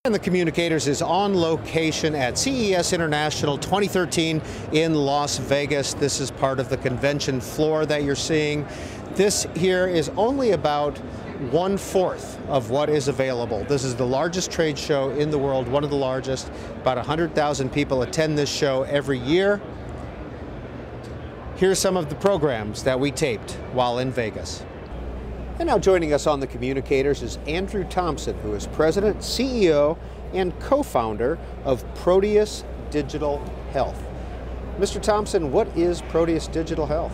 And the Communicators is on location at CES International 2013 in Las Vegas. This is part of the convention floor that you're seeing. This here is only about 1/4 of what is available. This is the largest trade show in the world, one of the largest. About 100,000 people attend this show every year. Here's some of the programs that we taped while in Vegas. And now joining us on the Communicators is Andrew Thompson, who is President, CEO, and co-founder of Proteus Digital Health. Mr. Thompson, what is Proteus Digital Health?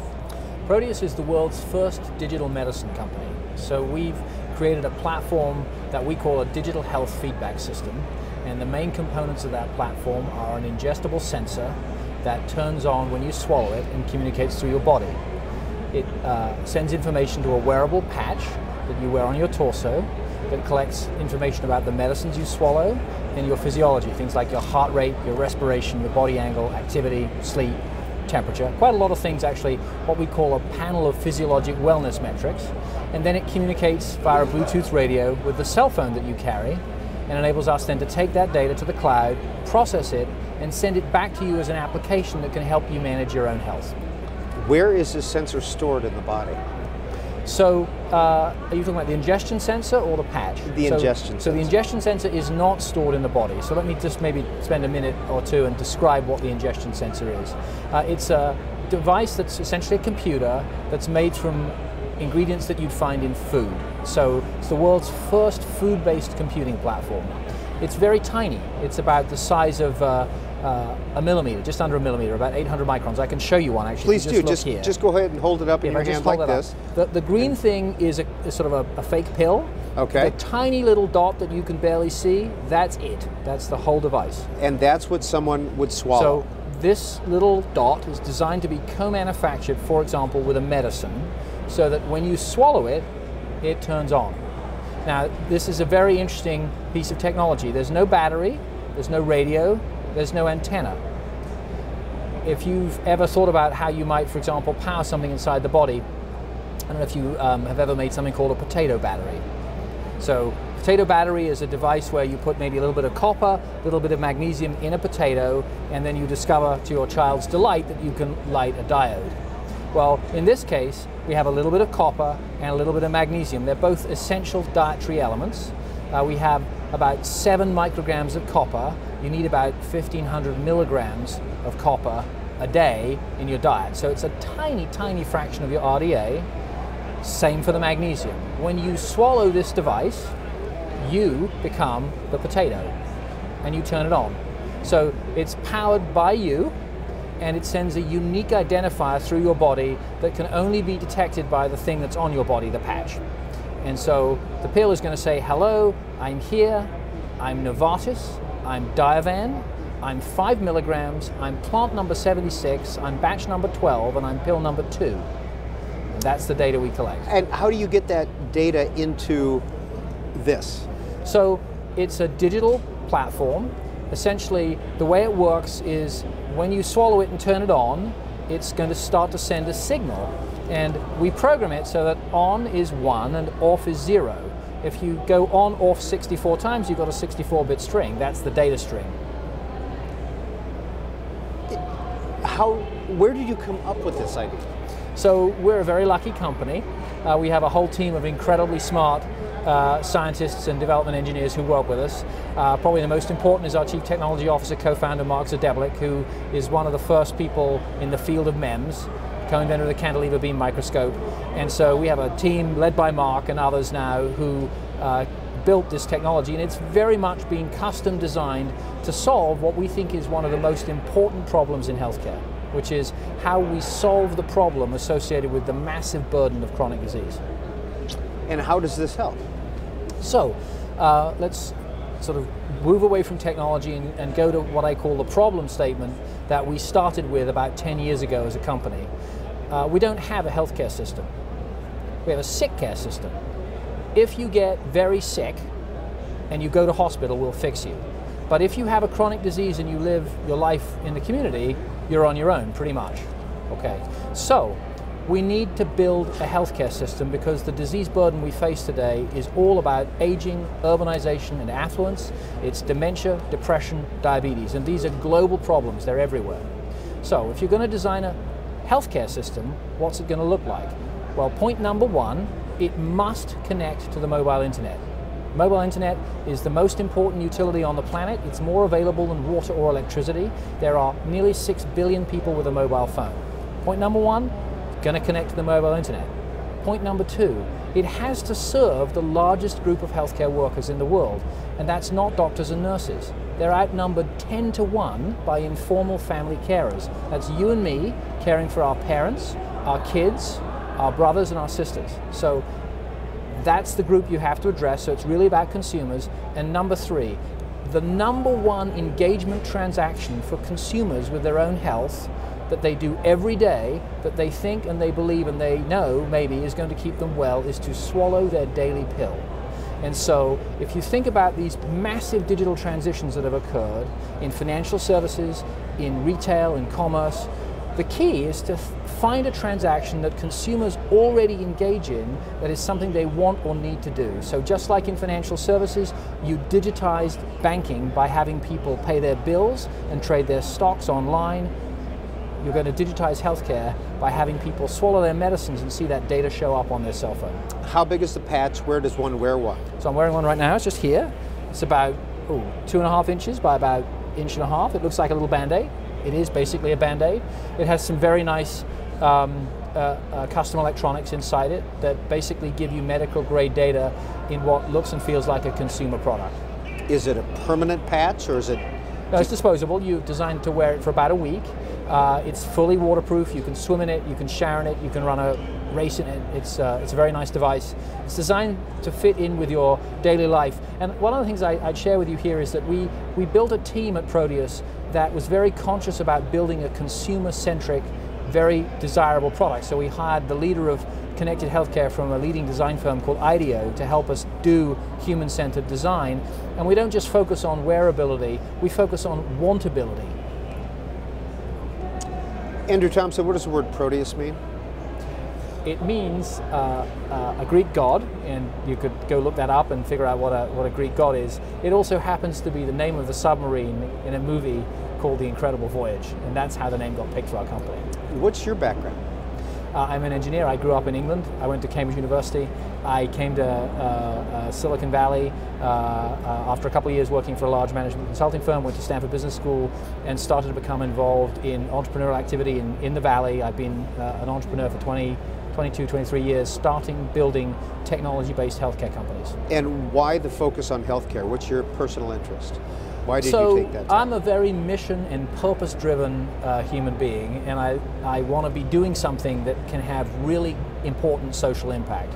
Proteus is the world's first digital medicine company. So we've created a platform that we call a digital health feedback system. And the main components of that platform are an ingestible sensor that turns on when you swallow it and communicates through your body. It sends information to a wearable patch that you wear on your torso that collects information about the medicines you swallow and your physiology, things like your heart rate, your respiration, your body angle, activity, sleep, temperature, quite a lot of things actually, what we call a panel of physiologic wellness metrics. And then it communicates via a Bluetooth radio with the cell phone that you carry and enables us then to take that data to the cloud, process it, and send it back to you as an application that can help you manage your own health. Where is this sensor stored in the body? So, are you talking about the ingestion sensor or the patch? The ingestion sensor. So the ingestion sensor is not stored in the body. So let me just maybe spend a minute or two and describe what the ingestion sensor is. It's a device that's essentially a computer that's made from ingredients that you'd find in food. So it's the world's first food-based computing platform. It's very tiny. It's about the size of a millimeter, just under a millimeter, about 800 microns. I can show you one actually. Please do. Just go ahead and hold it up in your hand like this. The green thing is sort of a fake pill. Okay. The tiny little dot that you can barely see, that's it. That's the whole device. And that's what someone would swallow. So this little dot is designed to be co-manufactured, for example, with a medicine, so that when you swallow it, it turns on. Now, this is a very interesting piece of technology. There's no battery, there's no radio, there's no antenna. If you've ever thought about how you might, for example, power something inside the body, I don't know if you have ever made something called a potato battery. So, potato battery is a device where you put maybe a little bit of copper, a little bit of magnesium in a potato, and then you discover to your child's delight that you can light a diode. Well, in this case, we have a little bit of copper and a little bit of magnesium. They're both essential dietary elements. We have about 7 micrograms of copper. You need about 1,500 milligrams of copper a day in your diet. So it's a tiny, tiny fraction of your RDA. Same for the magnesium. When you swallow this device, you become the potato and you turn it on. So it's powered by you, and it sends a unique identifier through your body that can only be detected by the thing that's on your body, the patch. And so the pill is going to say, hello, I'm here, I'm Novartis, I'm Diovan, I'm 5 milligrams, I'm plant number 76, I'm batch number 12, and I'm pill number 2. And that's the data we collect. And how do you get that data into this? So it's a digital platform. Essentially, the way it works is when you swallow it and turn it on, it's going to start to send a signal. And we program it so that on is 1 and off is 0. If you go on off 64 times, you've got a 64-bit string. That's the data string. Where did you come up with this idea? So we're a very lucky company. We have a whole team of incredibly smart scientists and development engineers who work with us. Probably the most important is our Chief Technology Officer, co-founder Mark Zadeblik, who is one of the first people in the field of MEMS, co-inventor of the cantilever beam microscope. And so we have a team led by Mark and others now who built this technology, and it's very much been custom designed to solve what we think is one of the most important problems in healthcare, which is how we solve the problem associated with the massive burden of chronic disease. And how does this help? So let's sort of move away from technology and go to what I call the problem statement that we started with about 10 years ago as a company. We don't have a healthcare system. We have a sick care system. If you get very sick and you go to hospital, we'll fix you. But if you have a chronic disease and you live your life in the community, you're on your own, pretty much. Okay. So we need to build a healthcare system because the disease burden we face today is all about aging, urbanization, and affluence. It's dementia, depression, diabetes, and these are global problems. They're everywhere. So if you're going to design a healthcare system, what's it going to look like? Well, point number one, it must connect to the mobile internet. Mobile internet is the most important utility on the planet. It's more available than water or electricity. There are nearly 6 billion people with a mobile phone. Point number one, it's going to connect to the mobile internet. Point number two, it has to serve the largest group of healthcare workers in the world, and that's not doctors and nurses. They're outnumbered 10 to 1 by informal family carers. That's you and me caring for our parents, our kids, our brothers and our sisters. So that's the group you have to address, so it's really about consumers. And number three, the number one engagement transaction for consumers with their own health that they do every day, that they think and they believe and they know maybe is going to keep them well, is to swallow their daily pill. And so if you think about these massive digital transitions that have occurred in financial services, in retail, in commerce, the key is to find a transaction that consumers already engage in that is something they want or need to do. So just like in financial services, you digitized banking by having people pay their bills and trade their stocks online. You're going to digitize healthcare by having people swallow their medicines and see that data show up on their cell phone. How big is the patch? Where does one wear one? So I'm wearing one right now. It's just here. It's about 2.5 inches by about 1.5 inches. It looks like a little Band-Aid. It is basically a Band-Aid. It has some very nice custom electronics inside it that basically give you medical grade data in what looks and feels like a consumer product. Is it a permanent patch or is it? No, it's disposable. You've designed to wear it for about a week. It's fully waterproof. You can swim in it, you can shower in it, you can run a race in it. It's a very nice device. It's designed to fit in with your daily life. And one of the things I'd share with you here is that we built a team at Proteus that was very conscious about building a consumer-centric, very desirable product. So we hired the leader of connected healthcare from a leading design firm called IDEO to help us do human-centered design. And we don't just focus on wearability, we focus on wantability. Andrew Thompson, what does the word Proteus mean? It means a Greek god, and you could go look that up and figure out what a Greek god is. It also happens to be the name of the submarine in a movie called The Incredible Voyage, and that's how the name got picked for our company. What's your background? I'm an engineer. I grew up in England. I went to Cambridge University. I came to Silicon Valley after a couple of years working for a large management consulting firm, went to Stanford Business School and started to become involved in entrepreneurial activity in the Valley. I've been an entrepreneur for 22, 23 years, building technology-based healthcare companies. And why the focus on healthcare? What's your personal interest? Why did you take that time? I'm a very mission and purpose-driven human being, and I want to be doing something that can have really important social impact.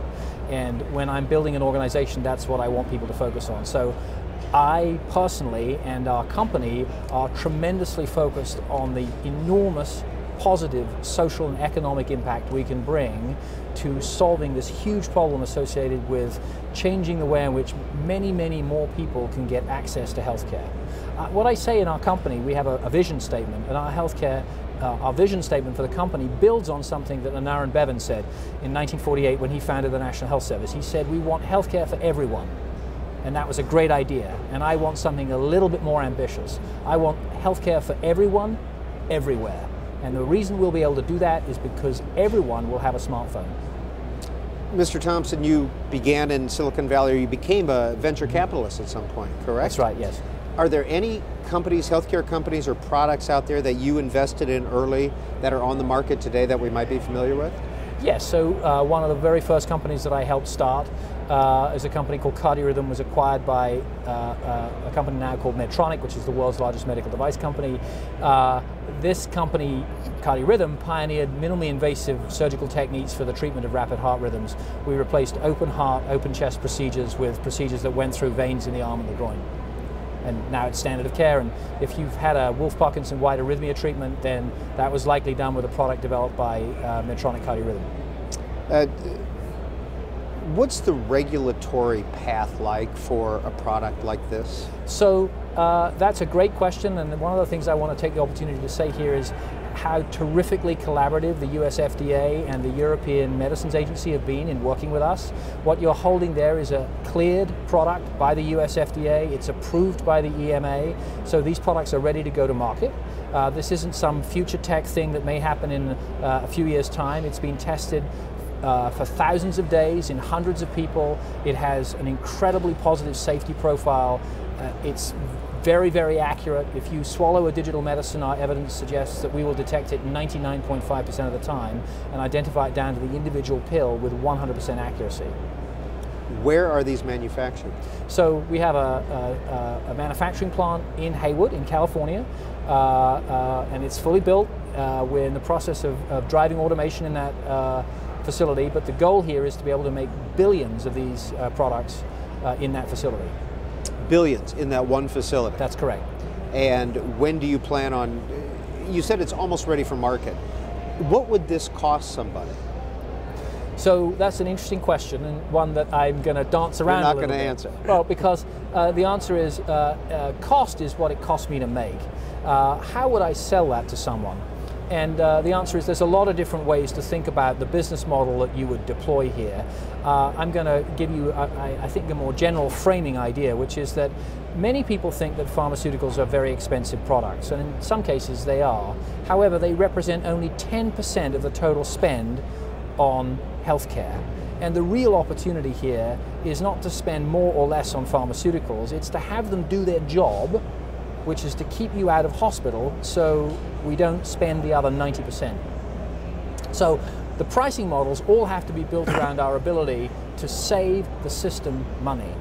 And when I'm building an organization, that's what I want people to focus on. So I personally and our company are tremendously focused on the enormous positive social and economic impact we can bring to solving this huge problem associated with changing the way in which many, many more people can get access to healthcare. What I say in our company, we have a vision statement, and our vision statement for the company builds on something that Aneurin Bevan said in 1948 when he founded the National Health Service. He said, we want healthcare for everyone. And that was a great idea. And I want something a little bit more ambitious. I want healthcare for everyone, everywhere. And the reason we'll be able to do that is because everyone will have a smartphone. Mr. Thompson, you began in Silicon Valley, or you became a venture capitalist at some point, correct? That's right, yes. Are there any companies, healthcare companies or products out there that you invested in early that are on the market today that we might be familiar with? Yes, so one of the very first companies that I helped start is a company called Cardiorhythm, was acquired by a company now called Medtronic, which is the world's largest medical device company. This company, Cardiorhythm, pioneered minimally invasive surgical techniques for the treatment of rapid heart rhythms. We replaced open heart, open chest procedures with procedures that went through veins in the arm and the groin. And now it's standard of care, and if you've had a Wolff-Parkinson-White arrhythmia treatment, then that was likely done with a product developed by Medtronic Cardiorhythm. What's the regulatory path like for a product like this? So that's a great question, and one of the things I want to take the opportunity to say here is how terrifically collaborative the US FDA and the European Medicines Agency have been in working with us. What you're holding there is a cleared product by the US FDA. It's approved by the EMA, so these products are ready to go to market. This isn't some future tech thing that may happen in a few years' time. It's been tested for thousands of days in hundreds of people. It has an incredibly positive safety profile. It's very, very accurate. If you swallow a digital medicine, our evidence suggests that we will detect it 99.5% of the time and identify it down to the individual pill with 100% accuracy. Where are these manufactured? So we have a manufacturing plant in Hayward, in California, and it's fully built. We're in the process of driving automation in that facility, but the goal here is to be able to make billions of these products in that facility. Billions in that one facility? That's correct. And when do you plan on, you said it's almost ready for market. What would this cost somebody? So that's an interesting question, and one that I'm going to dance around a little bit. You're not going to answer. Well, because the answer is cost is what it cost me to make. How would I sell that to someone? And the answer is there's a lot of different ways to think about the business model that you would deploy here. I'm going to give you, I think, a more general framing idea, which is that many people think that pharmaceuticals are very expensive products, and in some cases they are. However, they represent only 10% of the total spend on healthcare. And the real opportunity here is not to spend more or less on pharmaceuticals, it's to have them do their job, which is to keep you out of hospital so we don't spend the other 90%. So the pricing models all have to be built around our ability to save the system money.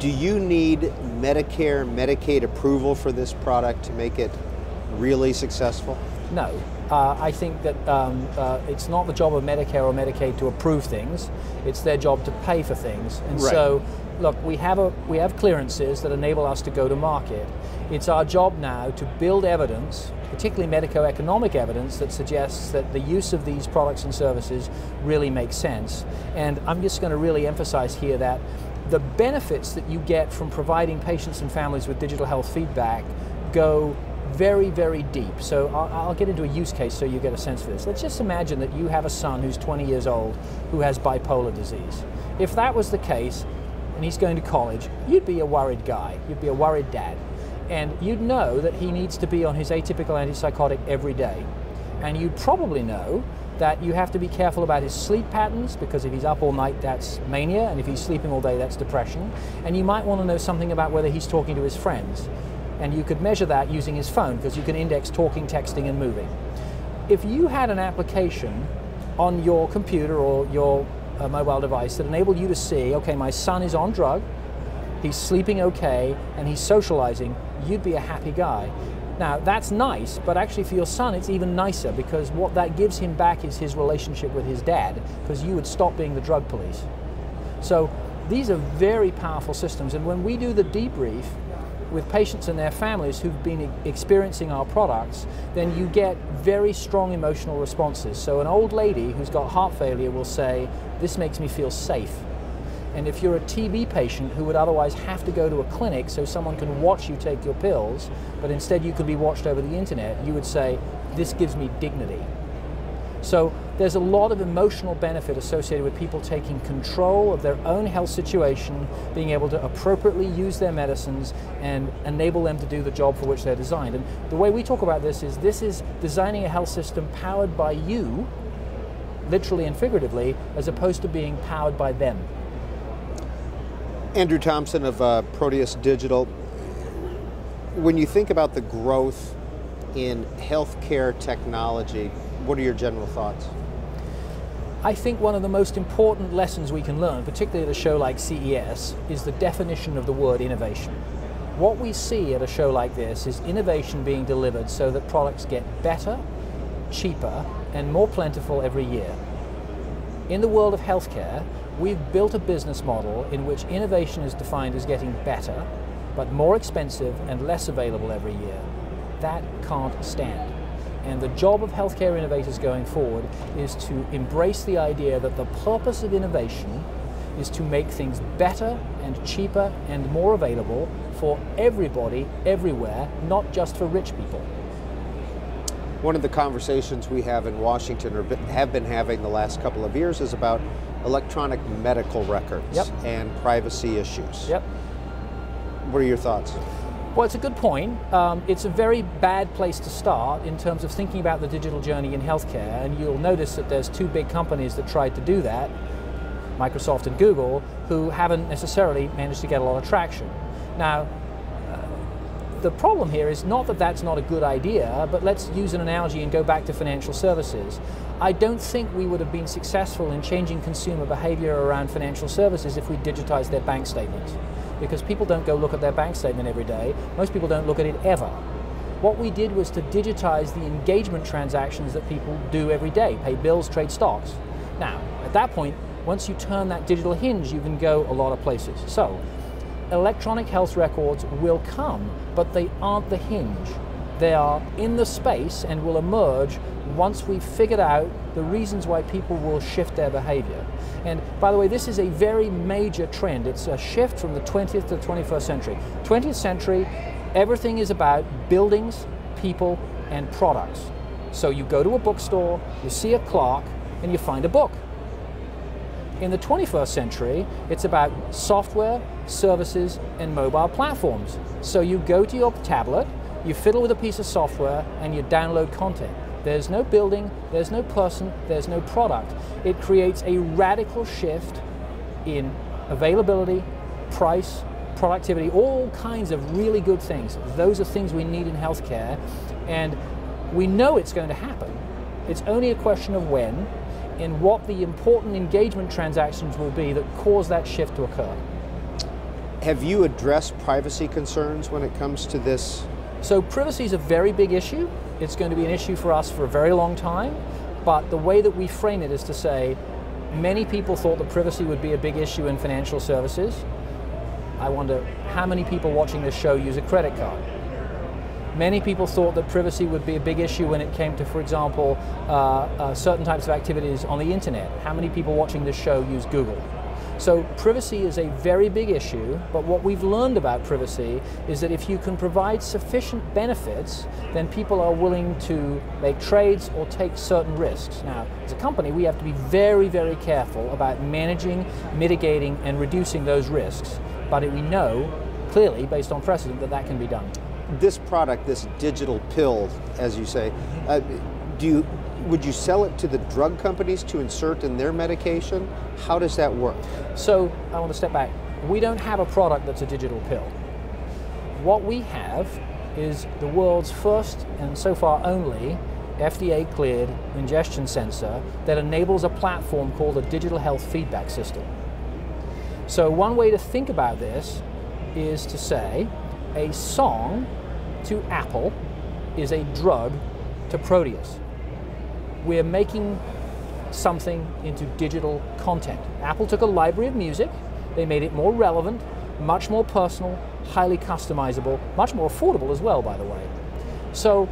Do you need Medicare, Medicaid approval for this product to make it really successful? No. I think that it's not the job of Medicare or Medicaid to approve things. It's their job to pay for things. And right. So, look, we have clearances that enable us to go to market. It's our job now to build evidence, particularly medico-economic evidence, that suggests that the use of these products and services really makes sense. And I'm just going to really emphasize here that the benefits that you get from providing patients and families with digital health feedback go very, very deep. So I'll get into a use case so you get a sense for this. Let's just imagine that you have a son who's 20 years old who has bipolar disease. If that was the case, and he's going to college, you'd be a worried guy. You'd be a worried dad. And you'd know that he needs to be on his atypical antipsychotic every day. And you'd probably know that you have to be careful about his sleep patterns, because if he's up all night, that's mania, and if he's sleeping all day, that's depression. And you might want to know something about whether he's talking to his friends. And you could measure that using his phone, because you can index talking, texting, and moving. If you had an application on your computer or your mobile device that enabled you to see, okay, my son is on drug, he's sleeping okay, and he's socializing, you'd be a happy guy. Now, that's nice, but actually for your son, it's even nicer, because what that gives him back is his relationship with his dad, because you would stop being the drug police. So these are very powerful systems, and when we do the debrief with patients and their families who've been experiencing our products, then you get very strong emotional responses. So an old lady who's got heart failure will say, "This makes me feel safe." And if you're a TB patient who would otherwise have to go to a clinic so someone can watch you take your pills, but instead you could be watched over the internet, you would say, "This gives me dignity." So there's a lot of emotional benefit associated with people taking control of their own health situation, being able to appropriately use their medicines and enable them to do the job for which they're designed. And the way we talk about this is designing a health system powered by you, literally and figuratively, as opposed to being powered by them. Andrew Thompson of Proteus Digital, when you think about the growth in healthcare technology, what are your general thoughts? I think one of the most important lessons we can learn, particularly at a show like CES, is the definition of the word innovation. What we see at a show like this is innovation being delivered so that products get better, cheaper, and more plentiful every year. In the world of healthcare, we've built a business model in which innovation is defined as getting better, but more expensive and less available every year. That can't stand. And the job of healthcare innovators going forward is to embrace the idea that the purpose of innovation is to make things better and cheaper and more available for everybody, everywhere, not just for rich people. One of the conversations we have in Washington, or have been having the last couple of years, is about electronic medical records and privacy issues. What are your thoughts? Well, it's a good point. It's a very bad place to start in terms of thinking about the digital journey in healthcare, and you'll notice that there's two big companies that tried to do that, Microsoft and Google, who haven't necessarily managed to get a lot of traction. Now, the problem here is not that that's not a good idea, but let's use an analogy and go back to financial services. I don't think we would have been successful in changing consumer behavior around financial services if we digitized their bank statements, because people don't go look at their bank statement every day. Most people don't look at it ever. What we did was to digitize the engagement transactions that people do every day, pay bills, trade stocks. Now, at that point, once you turn that digital hinge, you can go a lot of places. So, electronic health records will come, but they aren't the hinge. They are in the space and will emerge once we've figured out the reasons why people will shift their behavior. And by the way, this is a very major trend. It's a shift from the 20th to the 21st century. 20th century, everything is about buildings, people, and products. So you go to a bookstore, you see a clock, and you find a book. In the 21st century, it's about software, services, and mobile platforms. So you go to your tablet, you fiddle with a piece of software, and you download content. There's no building, there's no person, there's no product. It creates a radical shift in availability, price, productivity, all kinds of really good things. Those are things we need in healthcare, and we know it's going to happen. It's only a question of when, and what the important engagement transactions will be that cause that shift to occur. Have you addressed privacy concerns when it comes to this? So privacy is a very big issue. It's going to be an issue for us for a very long time, but the way that we frame it is to say, many people thought that privacy would be a big issue in financial services. I wonder how many people watching this show use a credit card. Many people thought that privacy would be a big issue when it came to, for example, certain types of activities on the internet. How many people watching this show use Google? So privacy is a very big issue, but what we've learned about privacy is that if you can provide sufficient benefits, then people are willing to make trades or take certain risks. Now, as a company, we have to be very, very careful about managing, mitigating, and reducing those risks. But we know, clearly, based on precedent, that that can be done. This product, this digital pill, as you say, would you sell it to the drug companies to insert in their medication? How does that work? So I want to step back. We don't have a product that's a digital pill. What we have is the world's first, and so far only, FDA-cleared ingestion sensor that enables a platform called a digital health feedback system. So one way to think about this is to say a song to Apple is a drug to Proteus. We're making something into digital content. Apple took a library of music, they made it more relevant, much more personal, highly customizable, much more affordable as well, by the way. So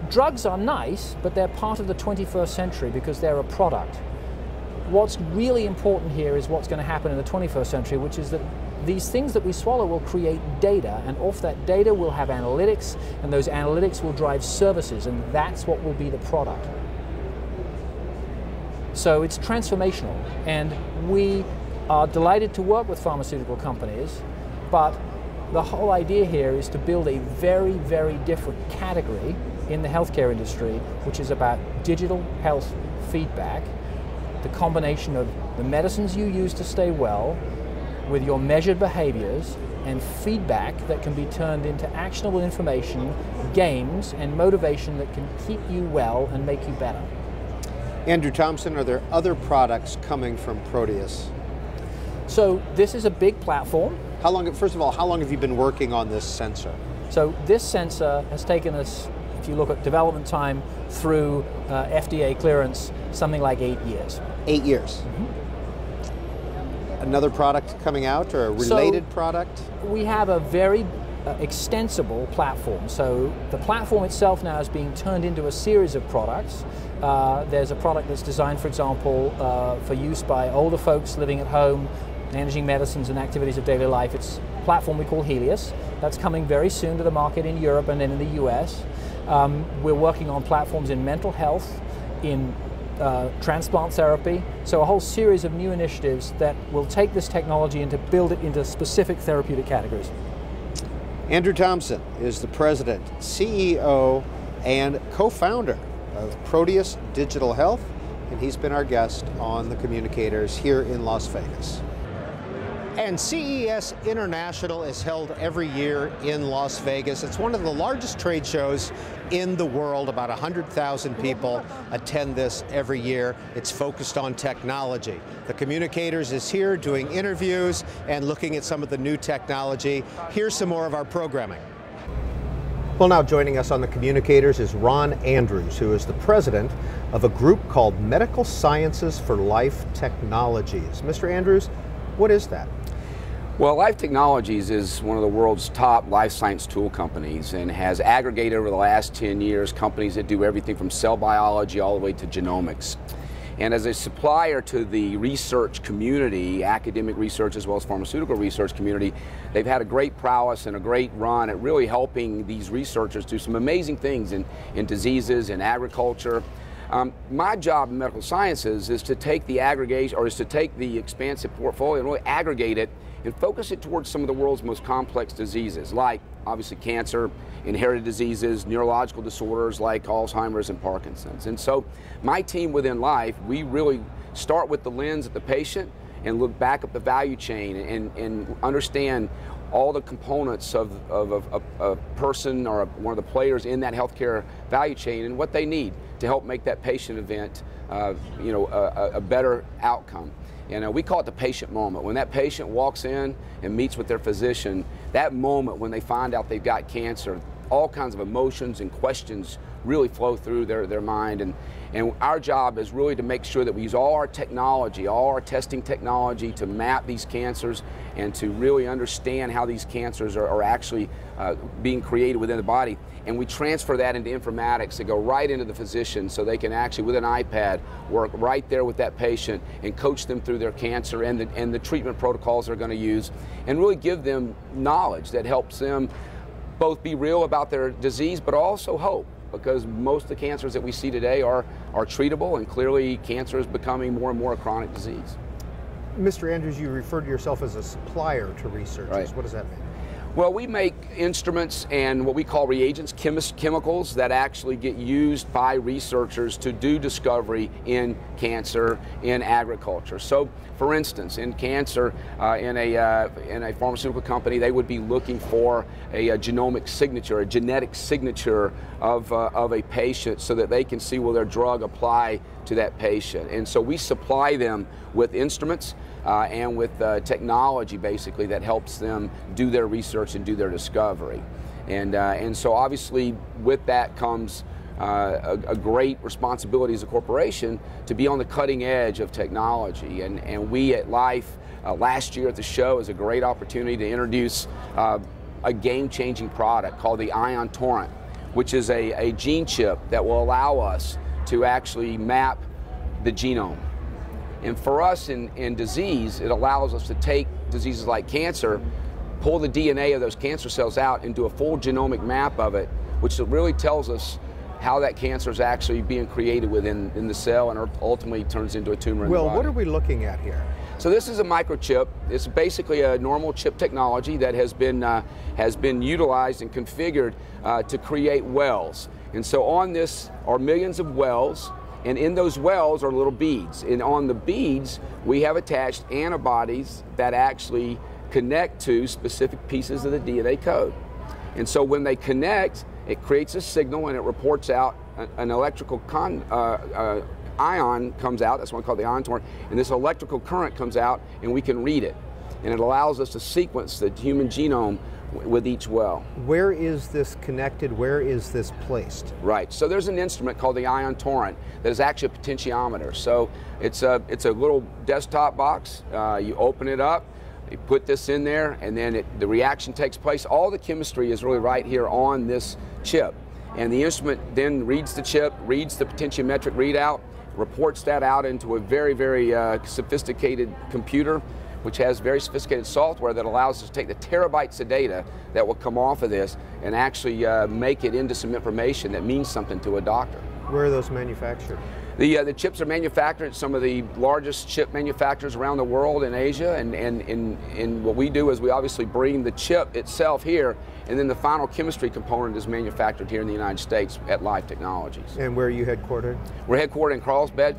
drugs are nice, but they're part of the 21st century because they're a product. What's really important here is what's going to happen in the 21st century, which is that these things that we swallow will create data, and off that data we'll have analytics, and those analytics will drive services, and that's what will be the product. So it's transformational, and we are delighted to work with pharmaceutical companies, but the whole idea here is to build a very, very different category in the healthcare industry, which is about digital health feedback, the combination of the medicines you use to stay well with your measured behaviors and feedback that can be turned into actionable information, games, and motivation that can keep you well and make you better. Andrew Thompson, are there other products coming from Proteus? So this is a big platform. How long, first of all, how long have you been working on this sensor? So this sensor has taken us, if you look at development time through FDA clearance, something like 8 years. 8 years. Mm-hmm. Another product coming out, or a related product? We have a very extensible platform. So the platform itself now is being turned into a series of products. There's a product that's designed, for example, for use by older folks living at home, managing medicines and activities of daily life. It's platform we call Helios. That's coming very soon to the market in Europe and then in the US. We're working on platforms in mental health, in transplant therapy, so a whole series of new initiatives that will take this technology and to build it into specific therapeutic categories. Andrew Thompson is the president, CEO, and co-founder of Proteus Digital Health, and he's been our guest on the Communicators here in Las Vegas. And CES International is held every year in Las Vegas. It's one of the largest trade shows in the world. About 100,000 people attend this every year. It's focused on technology. The Communicators is here doing interviews and looking at some of the new technology. Here's some more of our programming. Well, now joining us on the Communicators is Ron Andrews, who is the president of a group called Medical Sciences for Life Technologies. Mr. Andrews, what is that? Well, Life Technologies is one of the world's top life science tool companies and has aggregated over the last 10 years companies that do everything from cell biology all the way to genomics. And as a supplier to the research community, academic research as well as pharmaceutical research community, they've had a great prowess and a great run at really helping these researchers do some amazing things in diseases, in agriculture. My job in medical sciences is to take the aggregation, or is to take the expansive portfolio and really aggregate it and focus it towards some of the world's most complex diseases, like obviously cancer, inherited diseases, neurological disorders like Alzheimer's and Parkinson's. And so my team within Life, we really start with the lens of the patient and look back up the value chain and understand all the components of a person or one of the players in that healthcare value chain and what they need to help make that patient event a better outcome. And we call it the patient moment. When that patient walks in and meets with their physician, that moment when they find out they've got cancer, all kinds of emotions and questions really flow through their mind. And our job is really to make sure that we use all our technology, all our testing technology to map these cancers and to really understand how these cancers are actually being created within the body. And we transfer that into informatics that go right into the physician so they can actually, with an iPad, work right there with that patient and coach them through their cancer and the treatment protocols they're going to use, and really give them knowledge that helps them both be real about their disease but also hope, because most of the cancers that we see today are treatable, and clearly cancer is becoming more and more a chronic disease. Mr. Andrews, you refer to yourself as a supplier to researchers. Right. What does that mean? Well, we make instruments and what we call reagents, chemicals that actually get used by researchers to do discovery in cancer, in agriculture. So, for instance, in cancer, in a pharmaceutical company, they would be looking for a genomic signature, a genetic signature of a patient, so that they can see, will their drug apply to that patient. And so we supply them with instruments and with technology, basically, that helps them do their research and do their discovery. And so obviously with that comes a great responsibility as a corporation to be on the cutting edge of technology. And we at Life, last year at the show, is a great opportunity to introduce a game-changing product called the Ion Torrent, which is a gene chip that will allow us to actually map the genome. And for us in disease, it allows us to take diseases like cancer, pull the DNA of those cancer cells out and do a full genomic map of it, which really tells us how that cancer is actually being created within the cell and ultimately turns into a tumor in the body. Well, what are we looking at here? So this is a microchip. It's basically a normal chip technology that has been utilized and configured to create wells. And so on this are millions of wells, and in those wells are little beads. And on the beads, we have attached antibodies that actually connect to specific pieces of the DNA code. And so when they connect, it creates a signal and it reports out an electrical ion comes out. That's one called the ion torrent. And this electrical current comes out and we can read it. And it allows us to sequence the human genome with each well. Where is this connected? Where is this placed? Right. So there's an instrument called the Ion Torrent that is actually a potentiometer. So it's a little desktop box. You open it up, you put this in there, and then the reaction takes place. All the chemistry is really right here on this chip. And the instrument then reads the chip, reads the potentiometric readout, reports that out into a very, very sophisticated computer, which has very sophisticated software that allows us to take the terabytes of data that will come off of this and actually make it into some information that means something to a doctor. Where are those manufactured? The chips are manufactured at some of the largest chip manufacturers around the world in Asia, and what we do is we obviously bring the chip itself here, and then the final chemistry component is manufactured here in the United States at Life Technologies. And where are you headquartered? We're headquartered in Carlsbad,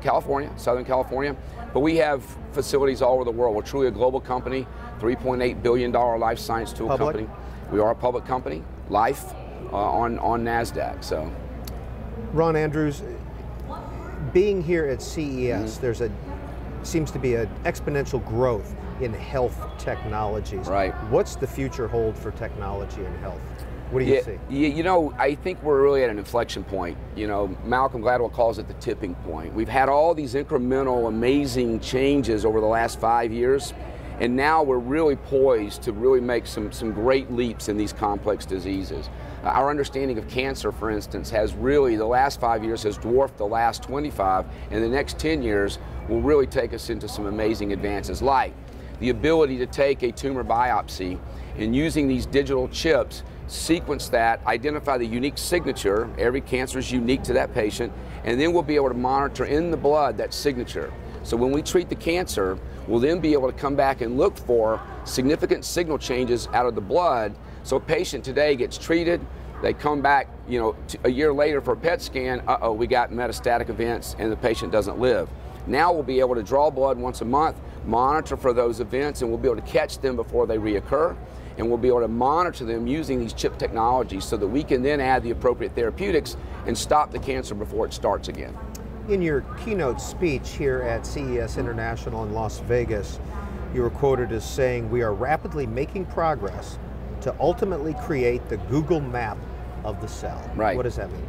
California, Southern California, but we have facilities all over the world. We're truly a global company, $3.8 billion life science tool company. We are a public company, Life, on NASDAQ. So, Ron Andrews, being here at CES, there's seems to be an exponential growth in health technologies. Right. What's the future hold for technology in health? What do you see? You know, I think we're really at an inflection point. You know, Malcolm Gladwell calls it the tipping point. We've had all these incremental, amazing changes over the last 5 years, and now we're really poised to really make some great leaps in these complex diseases. Our understanding of cancer, for instance, has really, the last 5 years has dwarfed the last 25, and the next 10 years will really take us into some amazing advances, like the ability to take a tumor biopsy and using these digital chips, sequence that, identify the unique signature, every cancer is unique to that patient, and then we'll be able to monitor in the blood that signature. So when we treat the cancer, we'll then be able to come back and look for significant signal changes out of the blood. So a patient today gets treated, they come back, you know, a year later for a PET scan, we got metastatic events and the patient doesn't live. Now we'll be able to draw blood once a month, monitor for those events, and we'll be able to catch them before they reoccur, and we'll be able to monitor them using these chip technologies so that we can then add the appropriate therapeutics and stop the cancer before it starts again. In your keynote speech here at CES International in Las Vegas, you were quoted as saying, "We are rapidly making progress to ultimately create the Google map of the cell." Right. What does that mean?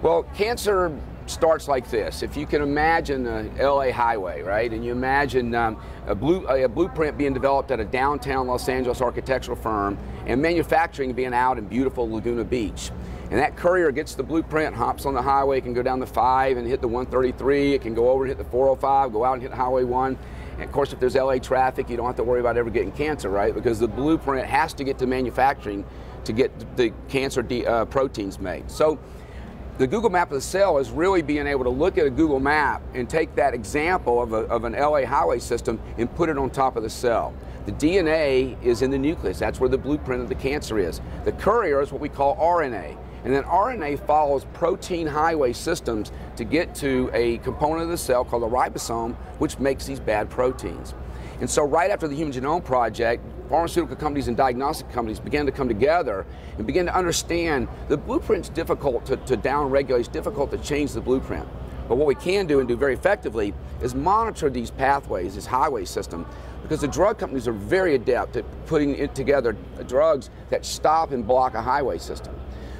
Well, cancer starts like this. If you can imagine a LA highway, right, and you imagine a blueprint being developed at a downtown Los Angeles architectural firm and manufacturing being out in beautiful Laguna Beach. And that courier gets the blueprint, hops on the highway, it can go down the 5 and hit the 133, it can go over and hit the 405, go out and hit Highway 1. And of course, if there's LA traffic, you don't have to worry about ever getting cancer, right? Because the blueprint has to get to manufacturing to get the cancer proteins made. So the Google map of the cell is really being able to look at a Google map and take that example of an LA highway system and put it on top of the cell. The DNA is in the nucleus. That's where the blueprint of the cancer is. The courier is what we call RNA. And then RNA follows protein highway systems to get to a component of the cell called the ribosome, which makes these bad proteins. And so right after the Human Genome Project, pharmaceutical companies and diagnostic companies began to come together and begin to understand the blueprint's difficult to down-regulate, it's difficult to change the blueprint. But what we can do and do very effectively is monitor these pathways, this highway system, because the drug companies are very adept at putting together drugs that stop and block a highway system.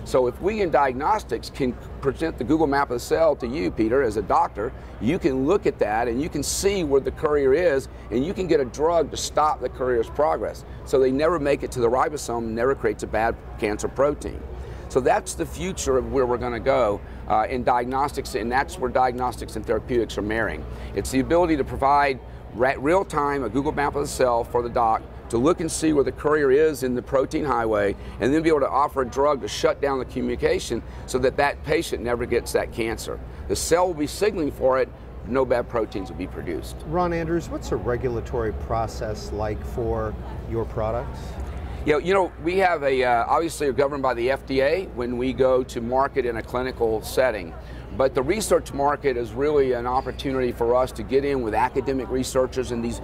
So if we in diagnostics can present the Google map of the cell to you, Peter, as a doctor, you can look at that and you can see where the courier is, and you can get a drug to stop the courier's progress. So they never make it to the ribosome, never creates a bad cancer protein. So that's the future of where we're going to go in diagnostics, and that's where diagnostics and therapeutics are marrying. It's the ability to provide real-time a Google map of the cell for the doc to look and see where the courier is in the protein highway, and then be able to offer a drug to shut down the communication so that that patient never gets that cancer. The cell will be signaling for it, no bad proteins will be produced. Ron Andrews, what's a regulatory process like for your products? You know, we have obviously are governed by the FDA when we go to market in a clinical setting. But the research market is really an opportunity for us to get in with academic researchers and these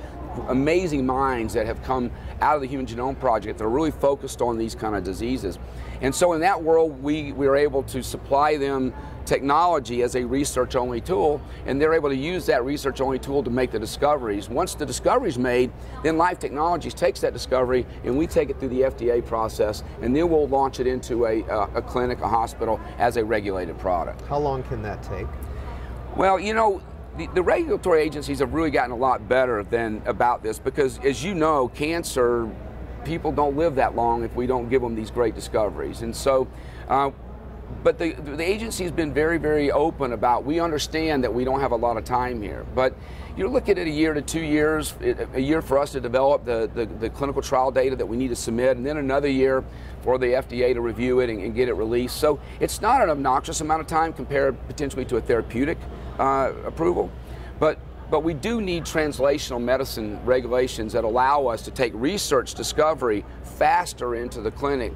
amazing minds that have come out of the Human Genome Project that are really focused on these kind of diseases. And so in that world, we are able to supply them technology as a research-only tool, and they're able to use that research-only tool to make the discoveries. Once the discovery is made, then Life Technologies takes that discovery and we take it through the FDA process, and then we'll launch it into a clinic, a hospital, as a regulated product. How long can that take? Well, you know, the regulatory agencies have really gotten a lot better about this, because as you know, cancer, people don't live that long if we don't give them these great discoveries. And so But the agency's been very, very open about, we understand that we don't have a lot of time here, but you're looking at a year to 2 years, a year for us to develop the clinical trial data that we need to submit, and then another year for the FDA to review it and get it released. So it's not an obnoxious amount of time compared potentially to a therapeutic approval, but we do need translational medicine regulations that allow us to take research discovery faster into the clinic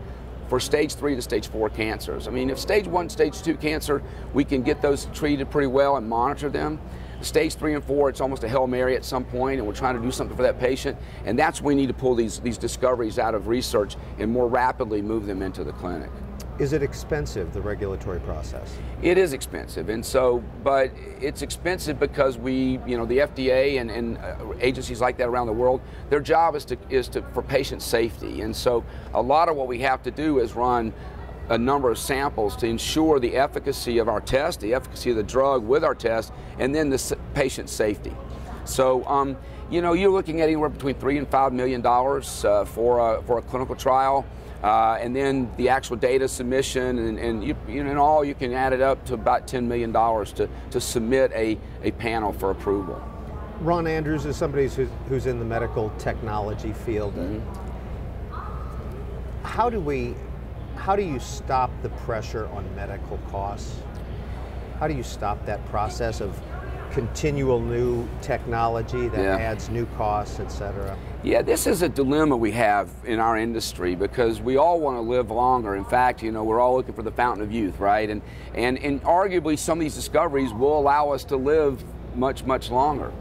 for stage 3 to stage 4 cancers. I mean, if stage 1, stage 2 cancer, we can get those treated pretty well and monitor them. Stage 3 and 4, it's almost a Hail Mary at some point, and we're trying to do something for that patient, and that's when we need to pull these discoveries out of research and more rapidly move them into the clinic. Is it expensive, the regulatory process? It is expensive, and so, but it's expensive because we, you know, the FDA and agencies like that around the world, their job is for patient safety, and so a lot of what we have to do is run a number of samples to ensure the efficacy of our test, the efficacy of the drug with our test, and then the patient safety. So, you know, you're looking at anywhere between $3 and $5 million for a clinical trial. And then the actual data submission, and in all, you can add it up to about $10 million to submit a panel for approval. Ron Andrews is somebody who's in the medical technology field. Mm-hmm. How do you stop the pressure on medical costs? How do you stop that process of continual new technology that adds new costs, et cetera? Yeah, this is a dilemma we have in our industry because we all want to live longer. In fact, you know, we're all looking for the fountain of youth, right? And arguably some of these discoveries will allow us to live much, much longer.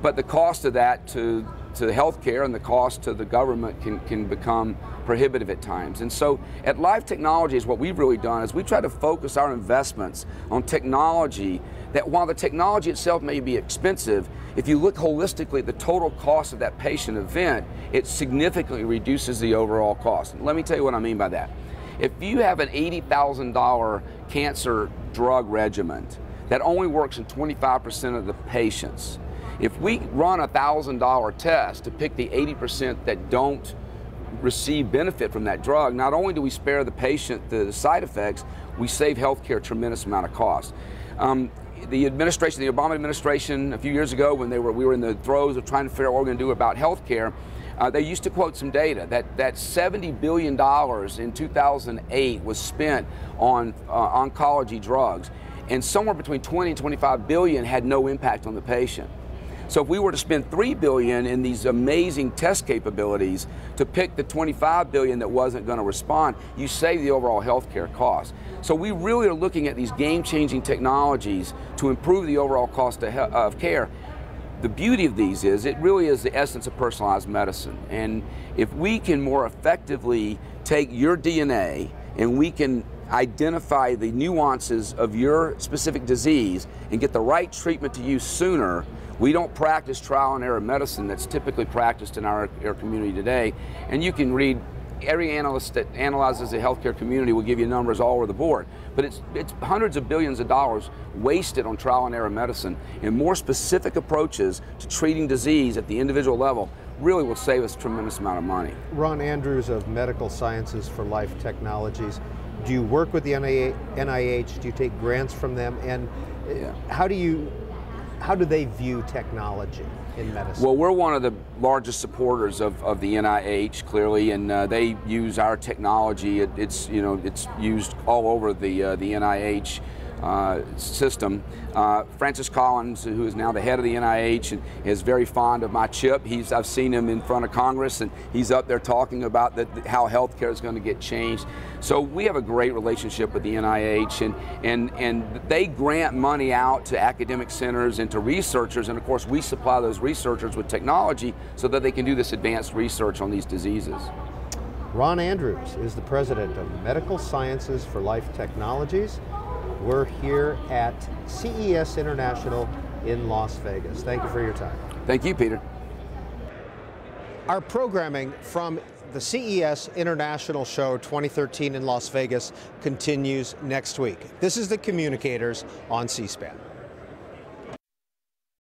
But the cost of that to healthcare and the cost to the government can become prohibitive at times. And so at Life Technologies, what we've really done is we try to focus our investments on technology that, while the technology itself may be expensive, if you look holistically at the total cost of that patient event, it significantly reduces the overall cost. And let me tell you what I mean by that. If you have an $80,000 cancer drug regimen that only works in 25% of the patients, if we run a $1,000 test to pick the 80% that don't receive benefit from that drug, not only do we spare the patient the side effects, we save healthcare a tremendous amount of cost. The administration, the Obama administration, a few years ago when we were in the throes of trying to figure out what we're going to do about healthcare, they used to quote some data that $70 billion in 2008 was spent on oncology drugs, and somewhere between 20 and 25 billion had no impact on the patient. So if we were to spend $3 billion in these amazing test capabilities to pick the 25 billion that wasn't going to respond, you save the overall healthcare cost. So we really are looking at these game-changing technologies to improve the overall cost of care. The beauty of these is it really is the essence of personalized medicine. And if we can more effectively take your DNA and we can identify the nuances of your specific disease and get the right treatment to you sooner, we don't practice trial and error medicine that's typically practiced in our community today. And you can read, every analyst that analyzes the healthcare community will give you numbers all over the board. But it's hundreds of billions of dollars wasted on trial and error medicine, and more specific approaches to treating disease at the individual level really will save us a tremendous amount of money. Ron Andrews of Medical Sciences for Life Technologies. Do you work with the NIH? Do you take grants from them? And how do they view technology in medicine? Well, we're one of the largest supporters of the NIH, clearly, and they use our technology. It's used all over the NIH system. Francis Collins, who is now the head of the NIH, and is very fond of my chip. I've seen him in front of Congress, and he's up there talking about how healthcare is going to get changed. So we have a great relationship with the NIH, and they grant money out to academic centers and to researchers, and of course we supply those researchers with technology so that they can do this advanced research on these diseases. Ron Andrews is the president of Medical Sciences for Life Technologies. We're here at CES International in Las Vegas. Thank you for your time. Thank you, Peter. Our programming from the CES International Show 2013 in Las Vegas continues next week. This is The Communicators on C-SPAN.